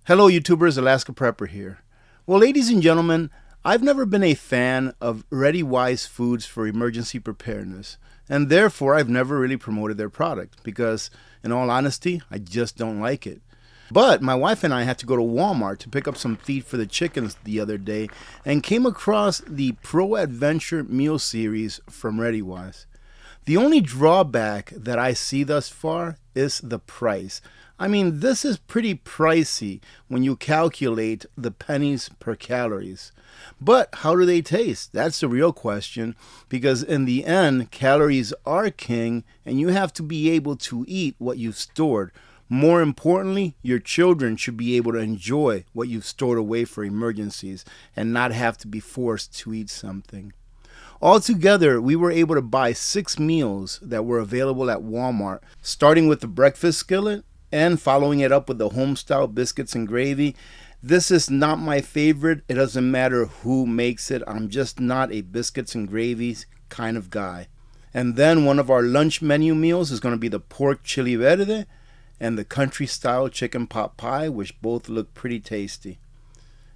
Hello YouTubers, Alaska Prepper here. Well, ladies and gentlemen, I've never been a fan of READYWISE foods for emergency preparedness, and therefore I've never really promoted their product because, in all honesty, I just don't like it. But my wife and I had to go to Walmart to pick up some feed for the chickens the other day and came across the Pro Adventure Meal Series from READYWISE. The only drawback that I see thus far is the price. I mean, this is pretty pricey when you calculate the pennies per calories. But how do they taste? That's the real question, because in the end, calories are king and you have to be able to eat what you've stored. More importantly, your children should be able to enjoy what you've stored away for emergencies and not have to be forced to eat something. Altogether, we were able to buy 6 meals that were available at Walmart, starting with the breakfast skillet and following it up with the home-style biscuits and gravy. This is not my favorite. It doesn't matter who makes it. I'm just not a biscuits and gravies kind of guy. And then one of our lunch menu meals is going to be the pork chili verde and the country-style chicken pot pie, which both look pretty tasty.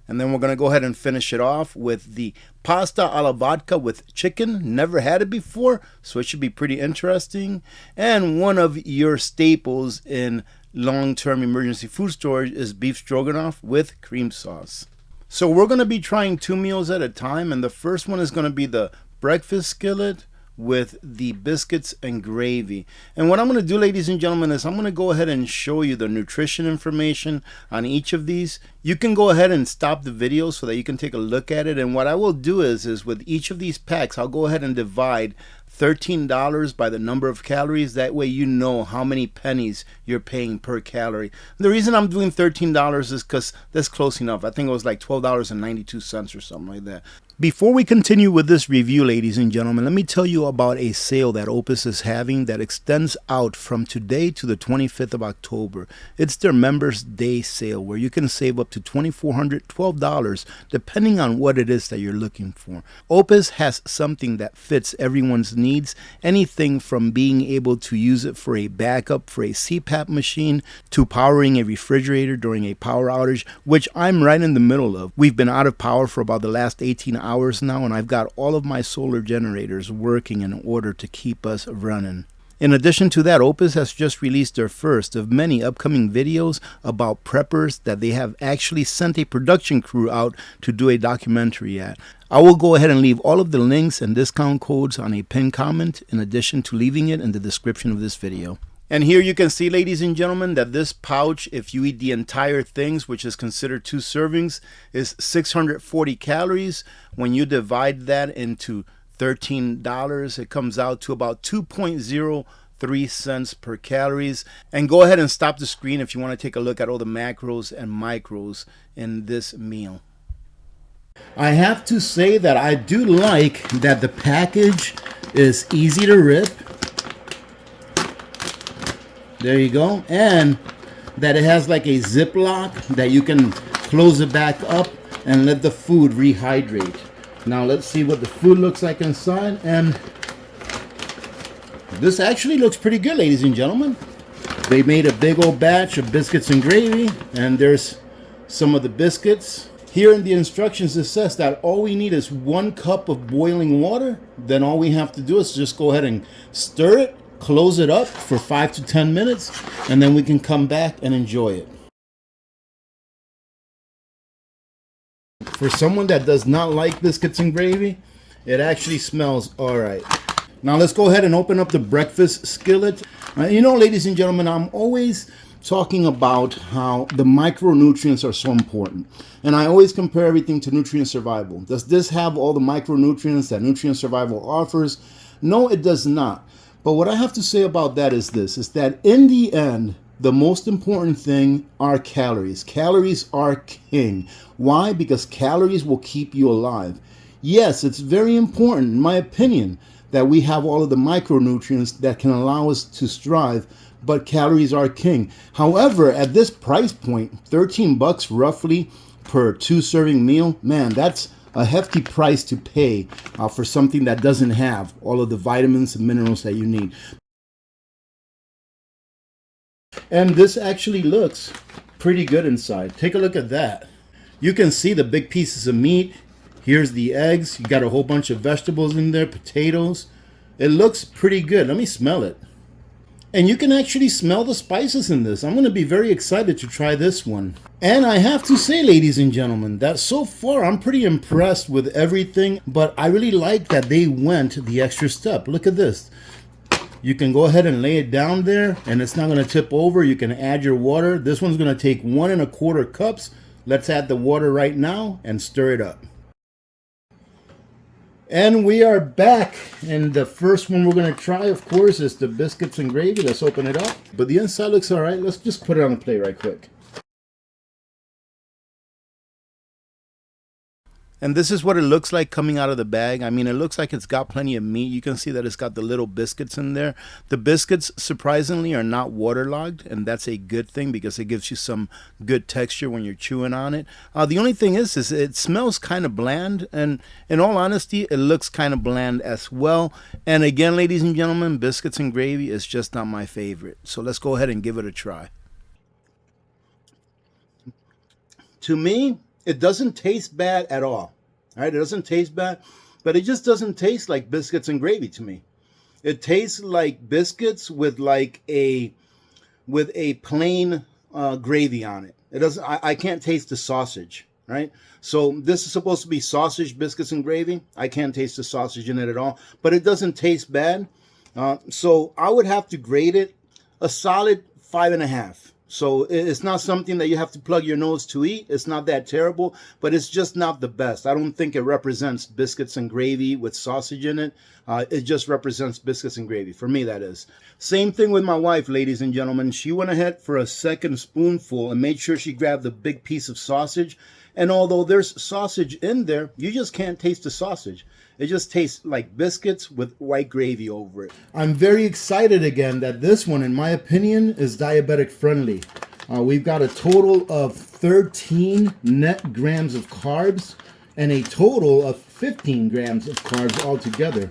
And then we're going to go ahead and finish it off with the pasta alla vodka with chicken. Never had it before, so it should be pretty interesting. And one of your staples in long-term emergency food storage is beef stroganoff with cream sauce. So we're going to be trying 2 meals at a time, and the first one is going to be the breakfast skillet with the biscuits and gravy. And what I'm going to do, ladies and gentlemen, is I'm going to go ahead and show you the nutrition information on each of these. You can go ahead and stop the video so that you can take a look at it. And what I will do is with each of these packs, I'll go ahead and divide $13 by the number of calories. That way you know how many pennies you're paying per calorie. The reason I'm doing $13 is because that's close enough. I think it was like $12.92 or something like that. Before we continue with this review, ladies and gentlemen, let me tell you about a sale that OUPES is having that extends out from today to the 25th of October. It's their Members Day sale where you can save up to $2,412 depending on what it is that you're looking for. OUPES has something that fits everyone's needs, anything from being able to use it for a backup for a CPAP machine to powering a refrigerator during a power outage, which I'm right in the middle of. We've been out of power for about the last 18 hours now, and I've got all of my solar generators working in order to keep us running. In addition to that, OUPES has just released their first of many upcoming videos about preppers that they have actually sent a production crew out to do a documentary at. I will go ahead and leave all of the links and discount codes on a pinned comment in addition to leaving it in the description of this video. And here you can see, ladies and gentlemen, that this pouch, if you eat the entire things, which is considered 2 servings, is 640 calories. When you divide that into $13, it comes out to about 2.03 cents per calories. And go ahead and stop the screen if you want to take a look at all the macros and micros in this meal. I have to say that I do like that the package is easy to rip. There you go. And that it has like a Ziploc that you can close it back up and let the food rehydrate. Now let's see what the food looks like inside. And this actually looks pretty good, ladies and gentlemen. They made a big old batch of biscuits and gravy, and there's some of the biscuits. Here in the instructions it says that all we need is 1 cup of boiling water. Then all we have to do is just go ahead and stir it, close it up for 5 to 10 minutes, and then we can come back and enjoy it. For someone that does not like biscuits and gravy, it actually smells all right. Now let's go ahead and open up the breakfast skillet. You know, ladies and gentlemen, I'm always talking about how the micronutrients are so important. And I always compare everything to nutrient survival. Does this have all the micronutrients that nutrient survival offers? No, it does not. But what I have to say about that is this, is that in the end, the most important thing are calories. Calories are king. Why? Because calories will keep you alive. Yes, it's very important, in my opinion, that we have all of the micronutrients that can allow us to strive, but calories are king. However, at this price point, 13 bucks roughly per 2 serving meal, man, that's a hefty price to pay for something that doesn't have all of the vitamins and minerals that you need. And this actually looks pretty good inside. Take a look at that. You can see the big pieces of meat. Here's the eggs. You got a whole bunch of vegetables in there, potatoes. It looks pretty good. Let me smell it. And you can actually smell the spices in this. I'm going to be very excited to try this one. And I have to say, ladies and gentlemen, that so far I'm pretty impressed with everything, but I really like that they went the extra step. Look at this. You can go ahead and lay it down there and it's not going to tip over. You can add your water. This one's going to take 1 1/4 cups. Let's add the water right now and stir it up. And we are back, and the first one we're going to try, of course, is the biscuits and gravy. Let's open it up. But the inside looks all right. Let's just put it on the plate right quick. And this is what it looks like coming out of the bag. I mean, it looks like it's got plenty of meat. You can see that it's got the little biscuits in there. The biscuits, surprisingly, are not waterlogged, and that's a good thing because it gives you some good texture when you're chewing on it. The only thing is it smells kind of bland, and in all honesty, it looks kind of bland as well. And again, ladies and gentlemen, biscuits and gravy is just not my favorite. So let's go ahead and give it a try. To me, it doesn't taste bad at all. All right, it doesn't taste bad, but it just doesn't taste like biscuits and gravy to me. It tastes like biscuits with like a plain gravy on it. It doesn't. I can't taste the sausage. Right. So this is supposed to be sausage, biscuits, and gravy. I can't taste the sausage in it at all, but it doesn't taste bad. So I would have to grade it a solid 5.5. So it's not something that you have to plug your nose to eat. It's not that terrible, but it's just not the best. I don't think it represents biscuits and gravy with sausage in it. It just represents biscuits and gravy. For me, that is. Same thing with my wife, ladies and gentlemen. She went ahead for a second spoonful and made sure she grabbed a big piece of sausage. And although there's sausage in there, you just can't taste the sausage. It just tastes like biscuits with white gravy over it. I'm very excited again that this one, in my opinion, is diabetic friendly. We've got a total of 13 net grams of carbs and a total of 15 grams of carbs altogether.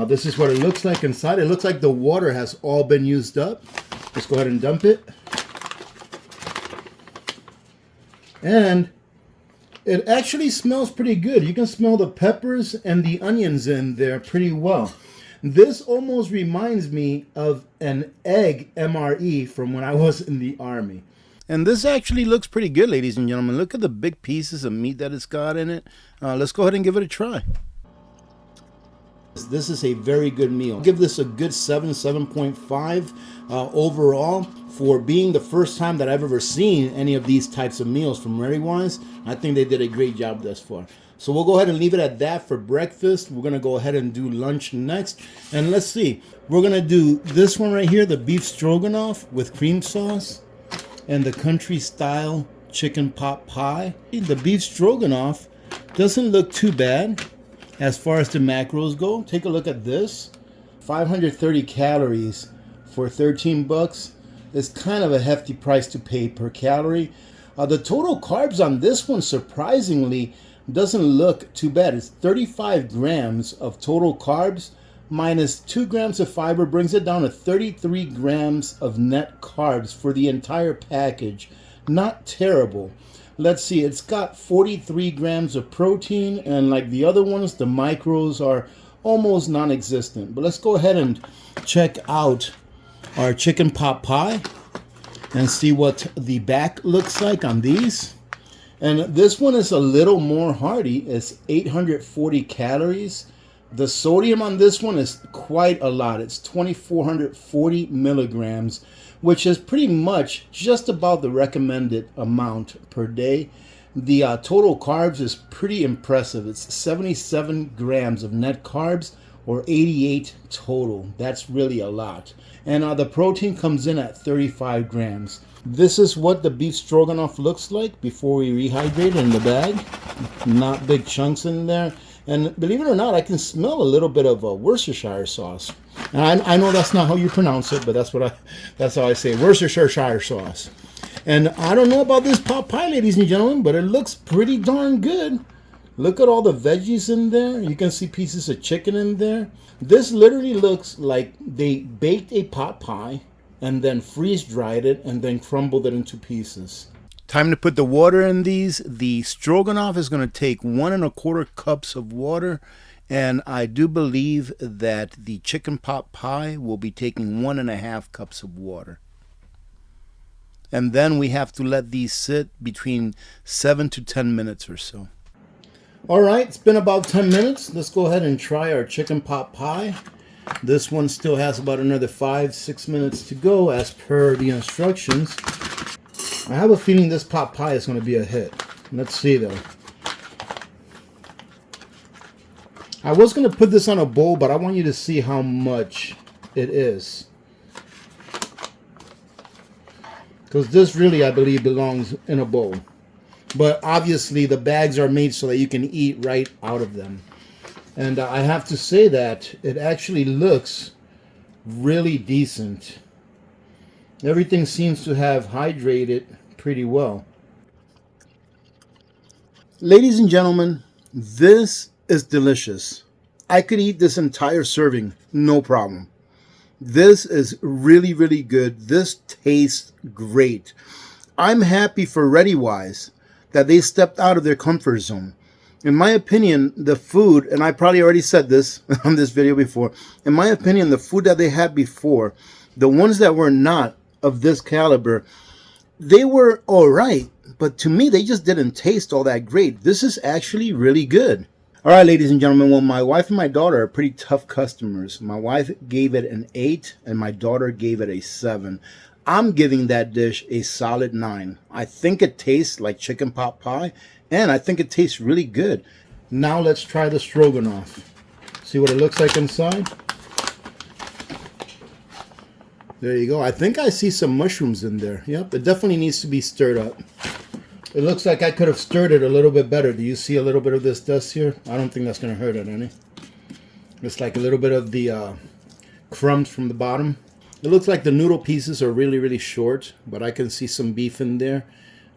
This is what it looks like inside. It looks like the water has all been used up. Let's go ahead and dump it. And it actually smells pretty good. You can smell the peppers and the onions in there pretty well. This almost reminds me of an egg MRE from when I was in the Army. And this actually looks pretty good, ladies and gentlemen. Look at the big pieces of meat that it's got in it. Let's go ahead and give it a try. This is a very good meal. I'll give this a good 7.5 overall. For being the first time that I've ever seen any of these types of meals from READYWISE, I think they did a great job thus far. So we'll go ahead and leave it at that for breakfast. We're going to go ahead and do lunch next. And let's see. We're going to do this one right here, the beef stroganoff with cream sauce and the country style chicken pot pie. The beef stroganoff doesn't look too bad as far as the macros go. Take a look at this. 530 calories for 13 bucks. It's kind of a hefty price to pay per calorie. The total carbs on this one, surprisingly, doesn't look too bad. It's 35 grams of total carbs minus 2 grams of fiber brings it down to 33 grams of net carbs for the entire package. Not terrible. Let's see, it's got 43 grams of protein, and like the other ones, the micros are almost non-existent. But let's go ahead and check out our chicken pot pie and see what the back looks like on these. And this one is a little more hearty. It's 840 calories. The sodium on this one is quite a lot. It's 2,440 milligrams, which is pretty much just about the recommended amount per day. The total carbs is pretty impressive. It's 77 grams of net carbs, or 88 total. That's really a lot. And the protein comes in at 35 grams. This is what the beef stroganoff looks like before we rehydrate it in the bag. Not big chunks in there. And believe it or not, I can smell a little bit of Worcestershire sauce. And I know that's not how you pronounce it, but that's how I say it. Worcestershire sauce. And I don't know about this pot pie, ladies and gentlemen, but it looks pretty darn good. Look at all the veggies in there. You can see pieces of chicken in there. This literally looks like they baked a pot pie and then freeze dried it and then crumbled it into pieces. Time to put the water in these. The stroganoff is going to take 1¼ cups of water. And I do believe that the chicken pot pie will be taking 1½ cups of water. And then we have to let these sit between 7 to 10 minutes or so. All right, it's been about 10 minutes. Let's go ahead and try our chicken pot pie. This one still has about another 5-6 minutes to go as per the instructions. I have a feeling this pot pie is going to be a hit. Let's see though. I was going to put this on a bowl, but I want you to see how much it is. Because this really, I believe, belongs in a bowl. But obviously, the bags are made so that you can eat right out of them. And I have to say that it actually looks really decent. Everything seems to have hydrated pretty well. Ladies and gentlemen, this is delicious. I could eat this entire serving, no problem. This is really, really good. This tastes great. I'm happy for READYWISE that they stepped out of their comfort zone. In my opinion, the food, and I probably already said this on this video before, in my opinion, the food that they had before, the ones that were not of this caliber, they were all right, but to me, they just didn't taste all that great. This is actually really good. All right, ladies and gentlemen, well, my wife and my daughter are pretty tough customers. My wife gave it an 8, and my daughter gave it a 7. I'm giving that dish a solid 9. I think it tastes like chicken pot pie, and I think it tastes really good. Now let's try the stroganoff. See what it looks like inside? There you go. I think I see some mushrooms in there. Yep, it definitely needs to be stirred up. It looks like I could have stirred it a little bit better. Do you see a little bit of this dust here? I don't think that's going to hurt it any. It's like a little bit of the crumbs from the bottom. It looks like the noodle pieces are really, really short, but I can see some beef in there.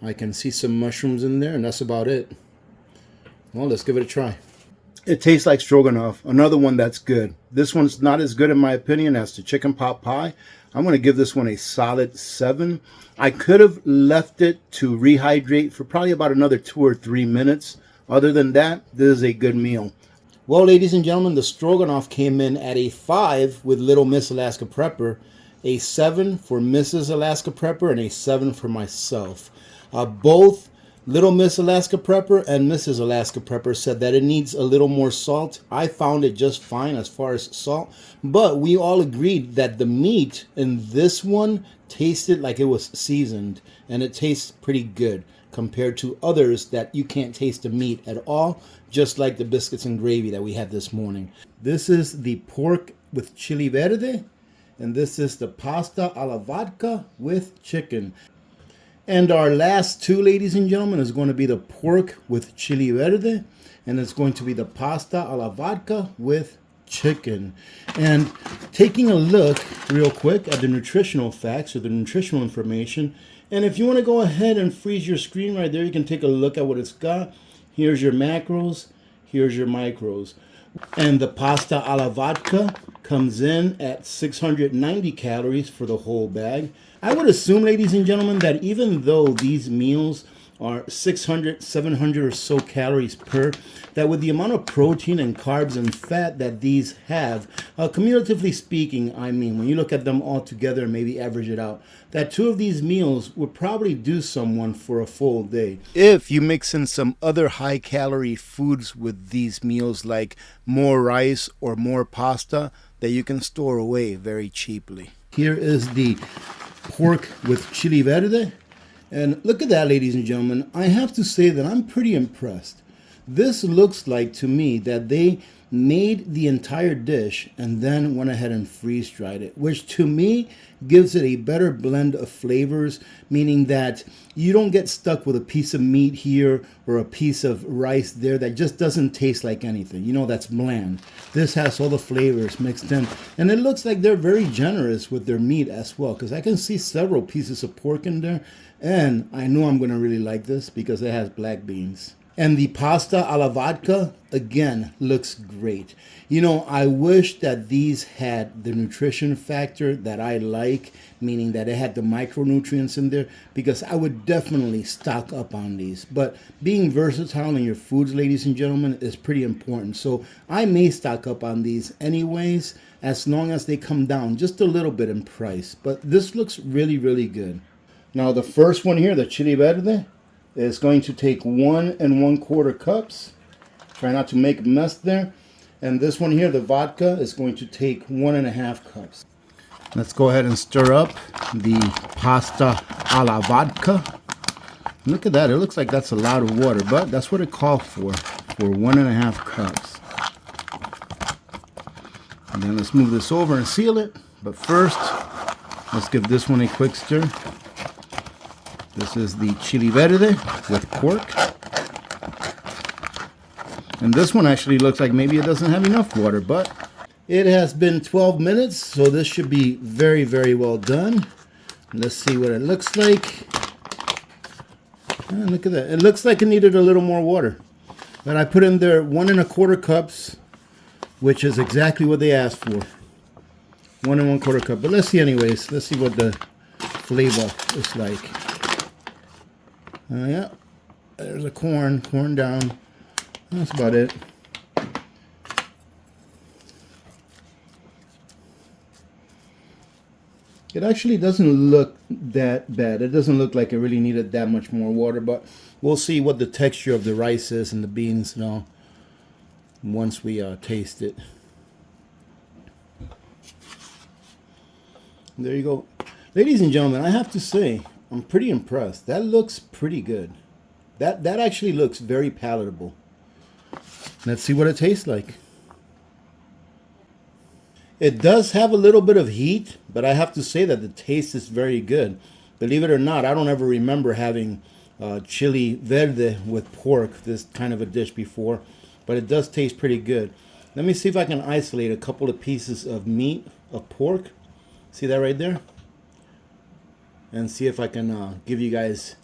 I can see some mushrooms in there, and that's about it. Well, let's give it a try. It tastes like stroganoff, another one that's good. This one's not as good in my opinion as the chicken pot pie. I'm going to give this one a solid 7. I could have left it to rehydrate for probably about another 2 or 3 minutes. Other than that, this is a good meal. Well, ladies and gentlemen, the stroganoff came in at a 5 with Little Miss Alaska Prepper, a 7 for Mrs. Alaska Prepper, and a 7 for myself. Both Little Miss Alaska Prepper and Mrs. Alaska Prepper said that it needs a little more salt. I found it just fine as far as salt, but we all agreed that the meat in this one tasted like it was seasoned, and it tastes pretty good compared to others that you can't taste the meat at all, just like the biscuits and gravy that we had this morning. This is the pork with chili verde, and this is the pasta alla vodka with chicken. And our last two, ladies and gentlemen, is going to be the pork with chili verde, and it's going to be the pasta alla vodka with chicken. And taking a look real quick at the nutritional facts or the nutritional information, and if you want to go ahead and freeze your screen right there, you can take a look at what it's got. Here's your macros, here's your micros. And the pasta alla vodka comes in at 690 calories for the whole bag. I would assume, ladies and gentlemen, that even though these meals are 600, 700 or so calories per, that with the amount of protein and carbs and fat that these have, cumulatively speaking, I mean, when you look at them all together and maybe average it out, that 2 of these meals would probably do someone for a full day. If you mix in some other high-calorie foods with these meals, like more rice or more pasta, that you can store away very cheaply. Here is the pork with chili verde. And look at that, ladies and gentlemen. I have to say that I'm pretty impressed. This looks like to me that they made the entire dish and then went ahead and freeze dried it, which to me gives it a better blend of flavors, meaning that you don't get stuck with a piece of meat here or a piece of rice there that just doesn't taste like anything. You know, that's bland. This has all the flavors mixed in, and it looks like they're very generous with their meat as well, because I can see several pieces of pork in there, and I know I'm going to really like this because it has black beans. And the pasta alla vodka, again, looks great. You know, I wish that these had the nutrition factor that I like, meaning that it had the micronutrients in there, because I would definitely stock up on these. But being versatile in your foods, ladies and gentlemen, is pretty important. So I may stock up on these anyways, as long as they come down just a little bit in price. But this looks really, really good. Now the first one here, the chili verde, is going to take 1 1/4 cups. Try not to make a mess there. And this one here, the vodka, is going to take 1 1/2 cups. Let's go ahead and stir up the pasta alla vodka. Look at that. It looks like that's a lot of water, but that's what it called for 1 1/2 cups. And then let's move this over and seal it. But first, let's give this one a quick stir. This is the chili verde with pork. And this one actually looks like maybe it doesn't have enough water, but it has been 12 minutes, so this should be very, very well done. Let's see what it looks like. Look at that. It looks like it needed a little more water. But I put in there 1 1/4 cups, which is exactly what they asked for. 1 1/4 cup. But let's see anyways. Let's see what the flavor is like. Yeah, there's a corn down. That's about it. It actually doesn't look that bad. It doesn't look like it really needed that much more water, but we'll see what the texture of the rice is and the beans and all once we taste it. There you go. Ladies and gentlemen, I have to say, I'm pretty impressed. That looks pretty good. That actually looks very palatable. Let's see what it tastes like. It does have a little bit of heat, but I have to say that the taste is very good. Believe it or not, I don't ever remember having chili verde with pork, this kind of a dish before, but it does taste pretty good. Let me see if I can isolate a couple of pieces of meat, of pork. See that right there? And see if I can give you guys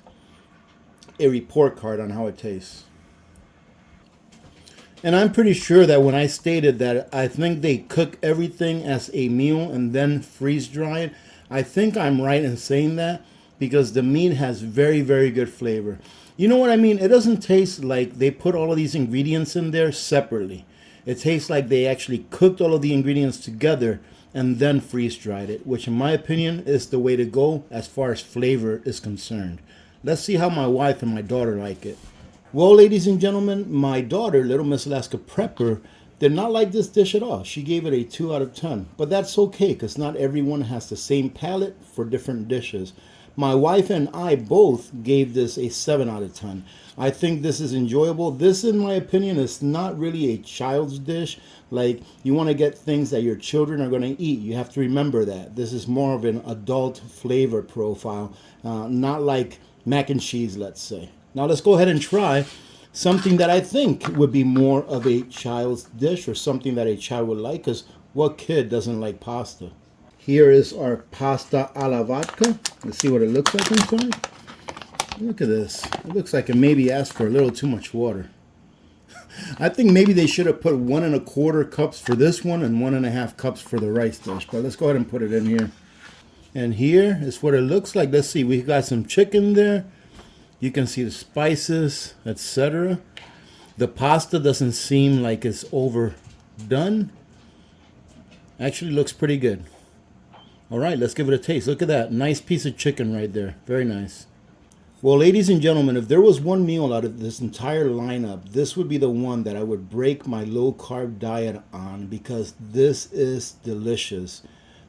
a report card on how it tastes. And I'm pretty sure that when I stated that I think they cook everything as a meal and then freeze dry it, I think I'm right in saying that, because the meat has very, very good flavor. You know what I mean? It doesn't taste like they put all of these ingredients in there separately. It tastes like they actually cooked all of the ingredients together and then freeze dried it, which in my opinion is the way to go as far as flavor is concerned. Let's see how my wife and my daughter like it. Well, ladies and gentlemen, my daughter, Little Miss Alaska Prepper, did not like this dish at all. She gave it a 2 out of 10, but that's okay because not everyone has the same palate for different dishes. My wife and I both gave this a 7 out of 10. I think this is enjoyable. This, in my opinion, is not really a child's dish. Like, you want to get things that your children are going to eat. You have to remember that. This is more of an adult flavor profile, not like mac and cheese, let's say. Now, let's go ahead and try something that I think would be more of a child's dish, or something that a child would like, because what kid doesn't like pasta? Here is our pasta alla vodka. Let's see what it looks like inside. Look at this. It looks like it maybe asked for a little too much water. I think maybe they should have put 1 1/4 cups for this one and 1 1/2 cups for the rice dish. But let's go ahead and put it in here. And here is what it looks like. Let's see. We've got some chicken there. You can see the spices, etc. The pasta doesn't seem like it's overdone. Actually looks pretty good. All right, let's give it a taste. Look at that. Nice piece of chicken right there. Very nice. Well, ladies and gentlemen, if there was one meal out of this entire lineup, this would be the one that I would break my low-carb diet on, because this is delicious.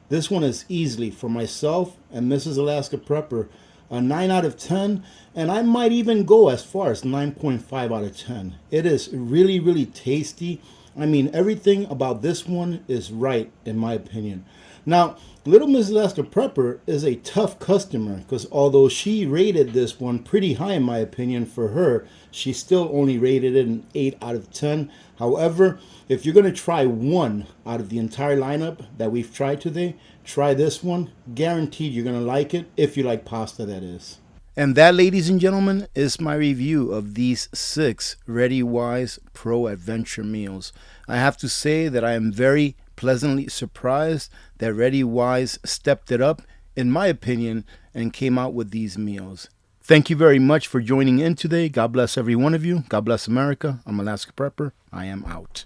This one is easily, for myself and Mrs. Alaska Prepper, a 9 out of 10, and I might even go as far as 9.5 out of 10. It is really, really tasty. I mean, everything about this one is right, in my opinion. Now, Little Miss Alaska Prepper is a tough customer, because although she rated this one pretty high, in my opinion, for her, she still only rated it an 8 out of 10. However, if you're going to try one out of the entire lineup that we've tried today, try this one. Guaranteed you're going to like it, if you like pasta, that is. And that, ladies and gentlemen, is my review of these 6 READYWISE Pro Adventure meals. I have to say that I am very pleasantly surprised that READYWISE stepped it up, in my opinion, and came out with these meals. Thank you very much for joining in today. God bless every one of you. God bless America. I'm Alaska Prepper. I am out.